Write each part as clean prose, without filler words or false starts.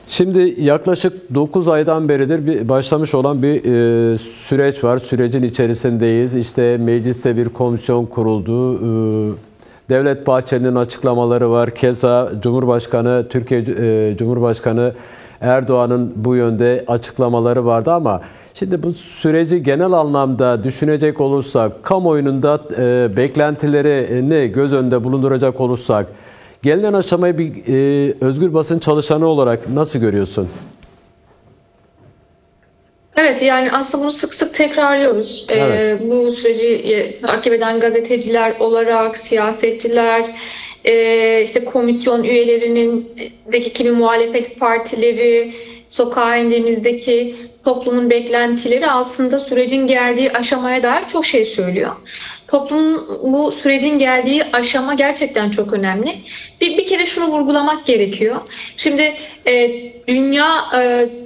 Şimdi yaklaşık 9 aydan beridir başlamış olan bir süreç var. Sürecin içerisindeyiz. İşte mecliste bir komisyon kuruldu. Devlet Bahçeli'nin açıklamaları var. Keza Türkiye Cumhurbaşkanı Erdoğan'ın bu yönde açıklamaları vardı ama şimdi bu süreci genel anlamda düşünecek olursak, kamuoyunun da beklentilerini göz önünde bulunduracak olursak, gelinen aşamayı bir özgür basın çalışanı olarak nasıl görüyorsun? Evet, yani aslında bunu sık sık tekrarlıyoruz. Evet. Bu süreci takip eden gazeteciler olarak, siyasetçiler, işte komisyon üyelerinin deki kimi muhalefet partileri, sokağa indiğimizdeki toplumun beklentileri aslında sürecin geldiği aşamaya dair çok şey söylüyor. Toplumun bu sürecin geldiği aşama gerçekten çok önemli. Bir kere şunu vurgulamak gerekiyor. Şimdi dünya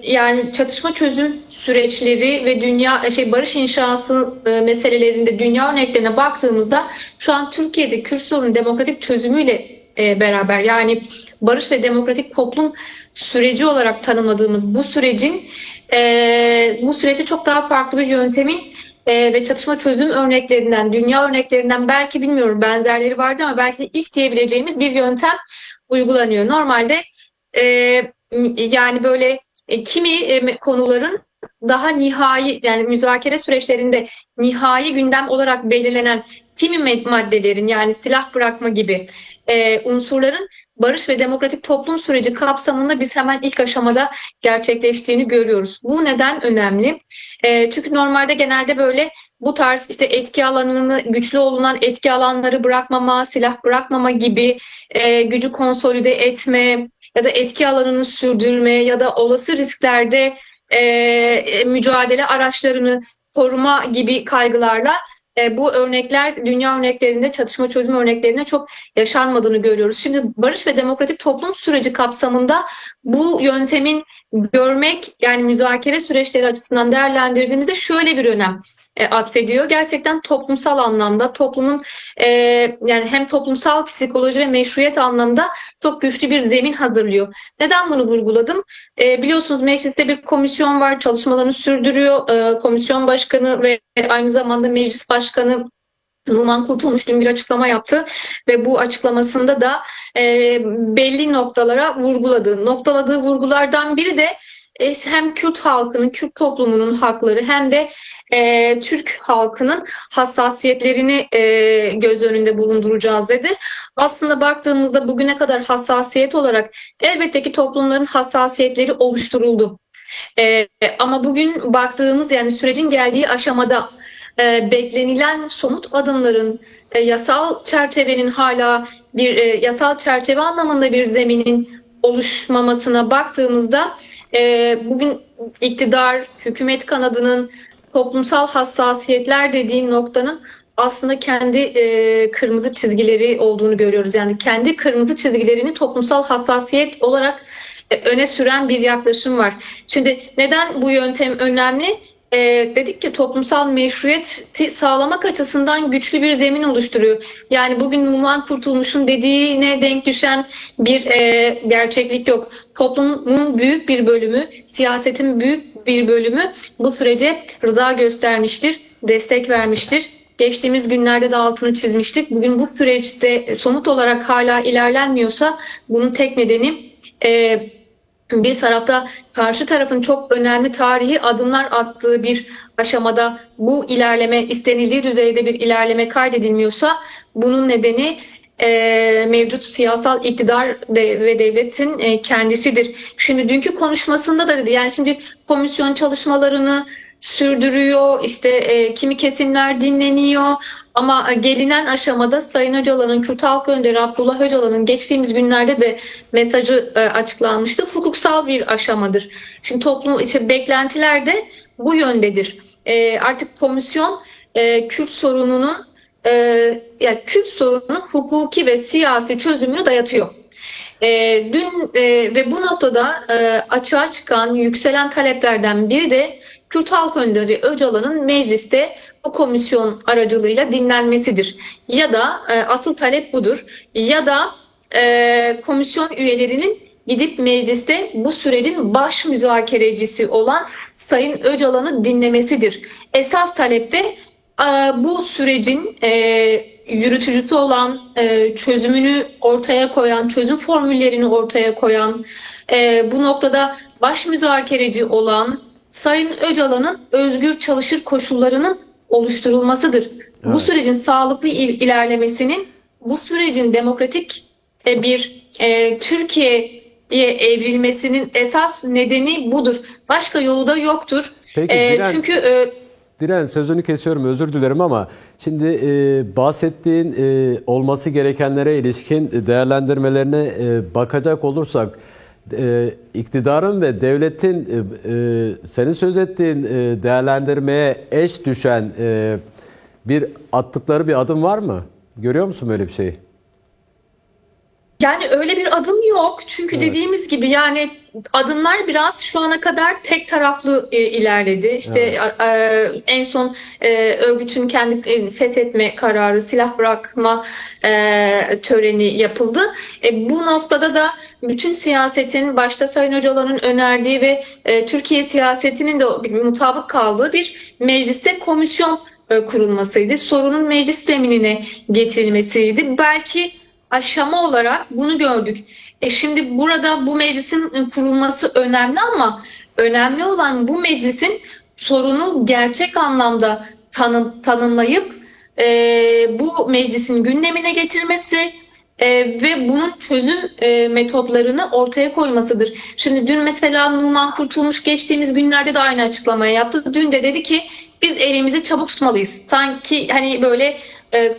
yani çatışma çözüm süreçleri ve barış inşası meselelerinde dünya örneklerine baktığımızda şu an Türkiye'de Kürt sorunun demokratik çözümüyle beraber, yani barış ve demokratik toplum süreci olarak tanımladığımız bu sürecin bu süreçte çok daha farklı bir yöntemin ve çatışma çözüm örneklerinden, dünya örneklerinden, belki bilmiyorum benzerleri vardı ama belki de ilk diyebileceğimiz bir yöntem uygulanıyor. Normalde e, yani böyle kimi konuların daha nihai, yani müzakere süreçlerinde nihai gündem olarak belirlenen kimi maddelerin, yani silah bırakma gibi unsurların barış ve demokratik toplum süreci kapsamında biz hemen ilk aşamada gerçekleştiğini görüyoruz. Bu neden önemli? Çünkü normalde genelde böyle bu tarz işte etki alanını, güçlü olunan etki alanları bırakmama, silah bırakmama gibi gücü konsolide etme ya da etki alanını sürdürme ya da olası risklerde mücadele araçlarını koruma gibi kaygılarla bu örnekler dünya örneklerinde, çatışma çözüm örneklerinde çok yaşanmadığını görüyoruz. Şimdi barış ve demokratik toplum süreci kapsamında bu yöntemin görmek, yani müzakere süreçleri açısından değerlendirdiğimizde şöyle bir önem atfediyor. Gerçekten toplumsal anlamda toplumun yani hem toplumsal psikoloji ve meşruiyet anlamda çok güçlü bir zemin hazırlıyor. Neden bunu vurguladım? Biliyorsunuz mecliste bir komisyon var, çalışmalarını sürdürüyor. Komisyon başkanı ve aynı zamanda meclis başkanı Numan Kurtulmuş dün bir açıklama yaptı ve bu açıklamasında da belli noktalara vurguladı. Noktaladığı vurgulardan biri de hem Kürt halkının, Kürt toplumunun hakları hem de Türk halkının hassasiyetlerini göz önünde bulunduracağız dedi. Aslında baktığımızda bugüne kadar hassasiyet olarak elbette ki toplumların hassasiyetleri oluşturuldu. Ama bugün baktığımız, yani sürecin geldiği aşamada beklenilen somut adımların, yasal çerçevenin hala bir yasal çerçeve anlamında bir zeminin oluşmamasına baktığımızda bugün iktidar, hükümet kanadının toplumsal hassasiyetler dediğim noktanın aslında kendi kırmızı çizgileri olduğunu görüyoruz. Yani kendi kırmızı çizgilerini toplumsal hassasiyet olarak öne süren bir yaklaşım var. Şimdi neden bu yöntem önemli? Dedik ki toplumsal meşruiyeti sağlamak açısından güçlü bir zemin oluşturuyor. Yani bugün Numan Kurtulmuş'un dediğine denk düşen bir gerçeklik yok. Toplumun büyük bir bölümü, siyasetin büyük bir bölümü bu sürece rıza göstermiştir, destek vermiştir. Geçtiğimiz günlerde de altını çizmiştik. Bugün bu süreçte somut olarak hala ilerlenmiyorsa bunun tek nedeni bir tarafta karşı tarafın çok önemli tarihi adımlar attığı bir aşamada bu ilerleme, istenildiği düzeyde bir ilerleme kaydedilmiyorsa bunun nedeni mevcut siyasal iktidar ve devletin kendisidir. Şimdi dünkü konuşmasında da dedi, yani şimdi komisyon çalışmalarını sürdürüyor, işte kimi kesimler dinleniyor ama gelinen aşamada Sayın Öcalan'ın, Kürt Halk Önderi Abdullah Öcalan'ın geçtiğimiz günlerde de mesajı açıklanmıştı. Hukuksal bir aşamadır. Şimdi toplum işte beklentiler de bu yöndedir. Artık komisyon Kürt sorununun yani Kürt sorununun hukuki ve siyasi çözümünü dayatıyor. Dün ve bu noktada açığa çıkan, yükselen taleplerden biri de Kürt Halk Önderi Öcalan'ın mecliste bu komisyon aracılığıyla dinlenmesidir. Ya da asıl talep budur. Ya da komisyon üyelerinin gidip mecliste bu sürecin baş müzakerecisi olan Sayın Öcalan'ı dinlemesidir. Esas talep de bu sürecin yürütücüsü olan, çözümünü ortaya koyan, çözüm formüllerini ortaya koyan, bu noktada baş müzakereci olan Sayın Öcalan'ın özgür çalışır koşullarının oluşturulmasıdır. Bu Evet. sürecin sağlıklı ilerlemesinin, bu sürecin demokratik bir Türkiye'ye evrilmesinin esas nedeni budur. Başka yolu da yoktur. Peki Dilan, Çünkü Dilan, sözünü kesiyorum, özür dilerim ama şimdi bahsettiğin olması gerekenlere ilişkin değerlendirmelerine bakacak olursak iktidarın ve devletin senin söz ettiğin değerlendirmeye eş düşen bir attıkları bir adım var mı? Görüyor musun böyle bir şeyi? yani öyle bir adım yok. Çünkü Evet. dediğimiz gibi yani adımlar biraz şu ana kadar tek taraflı ilerledi. İşte Evet. en son örgütün kendi feshetme kararı, silah bırakma töreni yapıldı. Bu noktada da bütün siyasetin, başta Sayın Öcalan'ın önerdiği ve Türkiye siyasetinin de mutabık kaldığı bir mecliste komisyon kurulmasıydı. Sorunun meclis zeminine getirilmesiydi. Belki aşama olarak bunu gördük. Şimdi burada bu meclisin kurulması önemli ama önemli olan bu meclisin sorunu gerçek anlamda tanımlayıp bu meclisin gündemine getirmesi ve bunun çözüm metotlarını ortaya koymasıdır. Şimdi dün mesela Numan Kurtulmuş geçtiğimiz günlerde de aynı açıklamayı yaptı. Dün de dedi ki biz elimizi çabuk tutmalıyız. Sanki hani böyle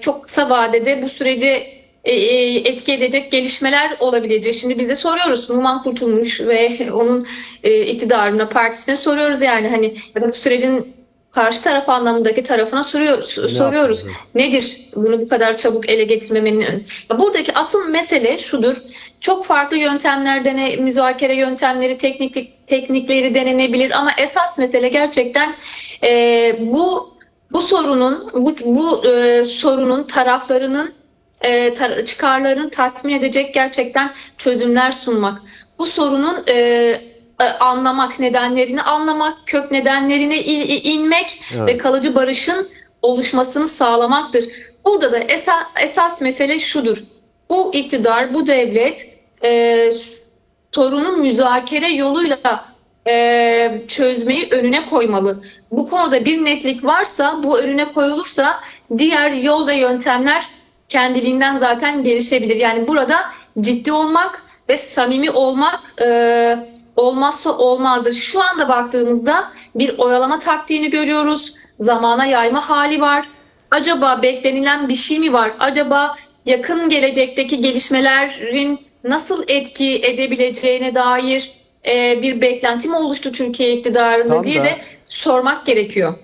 çok kısa vadede bu süreci etki edecek gelişmeler olabilecek. Şimdi biz de soruyoruz, Numan Kurtulmuş ve onun iktidarına, partisine soruyoruz yani hani ya da bu sürecin karşı taraf anlamındaki tarafına soruyoruz. Yaptınız? Nedir bunu bu kadar çabuk ele getirmemenin? Buradaki asıl mesele şudur. Çok farklı yöntemler müzakere yöntemleri, teknikleri denenebilir ama esas mesele gerçekten bu sorunun sorunun taraflarının çıkarlarını tatmin edecek gerçekten çözümler sunmak. Bu sorunun anlamak, nedenlerini anlamak, kök nedenlerine inmek ve Evet. kalıcı barışın oluşmasını sağlamaktır. Burada da esas mesele şudur. Bu iktidar, bu devlet sorunun müzakere yoluyla çözmeyi önüne koymalı. Bu konuda bir netlik varsa, bu önüne koyulursa diğer yol ve yöntemler kendiliğinden zaten gelişebilir. Yani burada ciddi olmak ve samimi olmak olmazsa olmazdır. Şu anda baktığımızda bir oyalama taktiğini görüyoruz. Zamana yayma hali var. Acaba beklenilen bir şey mi var? Acaba yakın gelecekteki gelişmelerin nasıl etki edebileceğine dair bir beklenti mi oluştu Türkiye iktidarında Tam diye da de sormak gerekiyor.